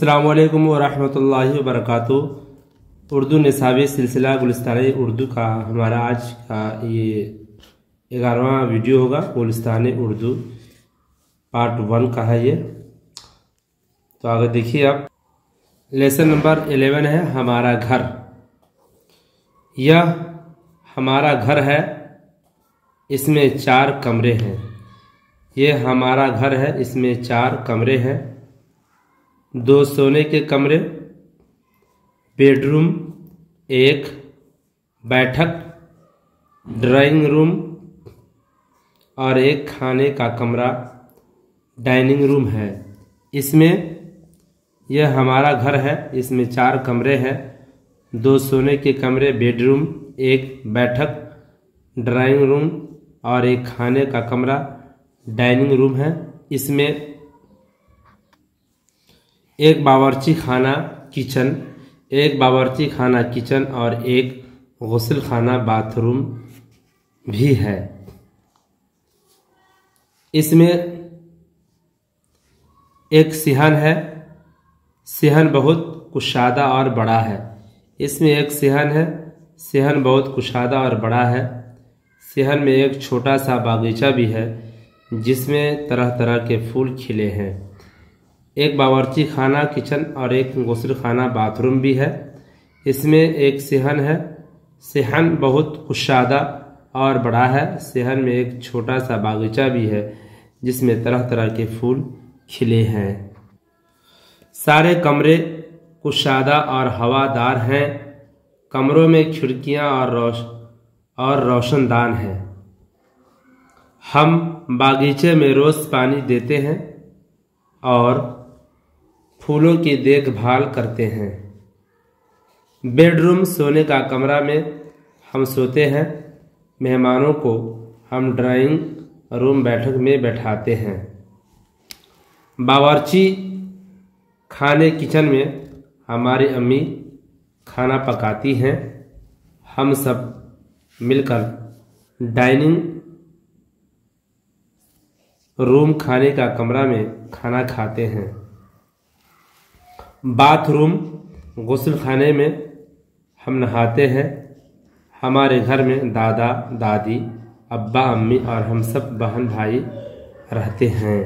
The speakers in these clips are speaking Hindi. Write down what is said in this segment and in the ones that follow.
अस्सलामु अलैकुम वरहमतुल्लाहि वबरकातुहू। उर्दू निसाबी सिलसिला गुलिस्तान उर्दू का हमारा आज का ये 11वां वीडियो होगा। गुलिस्तान उर्दू पार्ट 1 का है ये। तो आगे देखिए आप। लेसन नंबर 11 है हमारा घर। यह हमारा घर है, इसमें 4 कमरे हैं। यह हमारा घर है, इसमें 4 कमरे हैं। 2 सोने के कमरे, बेडरूम, 1 बैठक, ड्राइंग रूम और 1 खाने का कमरा डाइनिंग रूम है। इसमें यह हमारा घर है, इसमें 4 कमरे हैं। 2 सोने के कमरे, बेडरूम, 1 बैठक, ड्राइंग रूम और 1 खाने का कमरा डाइनिंग रूम है। इसमें 1 बावर्ची खाना किचन, 1 बावर्ची खाना किचन और 1 गुस्ल खाना बाथरूम भी है। इसमें 1 सिहन है। सिहन बहुत कुशादा और बड़ा है। इसमें 1 सिहन है। सिहन बहुत कुशादा और बड़ा है। सिहन में 1 छोटा सा बागीचा भी है जिसमें तरह तरह के फूल खिले हैं। 1 बावर्ची खाना किचन और 1 गुस्ल खाना बाथरूम भी है। इसमें 1 सिहन है। सिहन बहुत कुशादा और बड़ा है। सिहन में 1 छोटा सा बागीचा भी है जिसमें तरह तरह के फूल खिले हैं। सारे कमरे कुशादा और हवादार हैं। कमरों में खिड़कियां और रोशनदान हैं। हम बागीचे में रोज़ पानी देते हैं और फूलों की देखभाल करते हैं। बेडरूम सोने का कमरा में हम सोते हैं। मेहमानों को हम ड्राइंग रूम बैठक में बैठाते हैं। बावर्ची खाने किचन में हमारी अम्मी खाना पकाती हैं। हम सब मिलकर डाइनिंग रूम खाने का कमरा में खाना खाते हैं। बाथरूम गुस्ल खाने में हम नहाते हैं। हमारे घर में दादा दादी, अब्बा अम्मी और हम सब बहन भाई रहते हैं।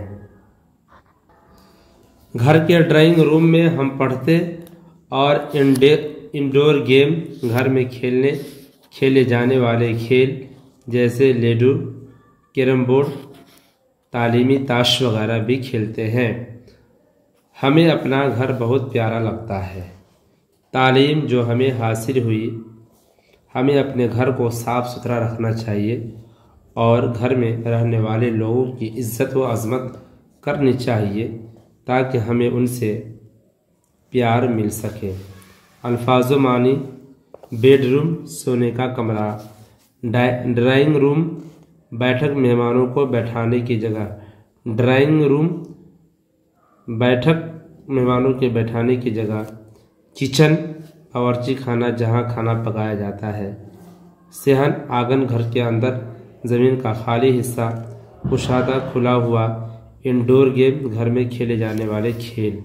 घर के ड्राइंग रूम में हम पढ़ते और इंडोर गेम, घर में खेले जाने वाले खेल जैसे लूडो, कैरम बोर्ड, तालीमी ताश वगैरह भी खेलते हैं। हमें अपना घर बहुत प्यारा लगता है। तालीम जो हमें हासिल हुई, हमें अपने घर को साफ़ सुथरा रखना चाहिए और घर में रहने वाले लोगों की इज़्ज़त व अज़मत करनी चाहिए ताकि हमें उनसे प्यार मिल सके। अल्फाज़ो मानी: बेडरूम सोने का कमरा, ड्राइंग रूम बैठक मेहमानों को बैठाने की जगह, ड्राइंग रूम बैठक मेहमानों के बैठाने की जगह, किचन बावर्ची खाना जहां खाना पकाया जाता है, सिहन आंगन घर के अंदर ज़मीन का खाली हिस्सा, कुशादा खुला हुआ, इंडोर गेम घर में खेले जाने वाले खेल।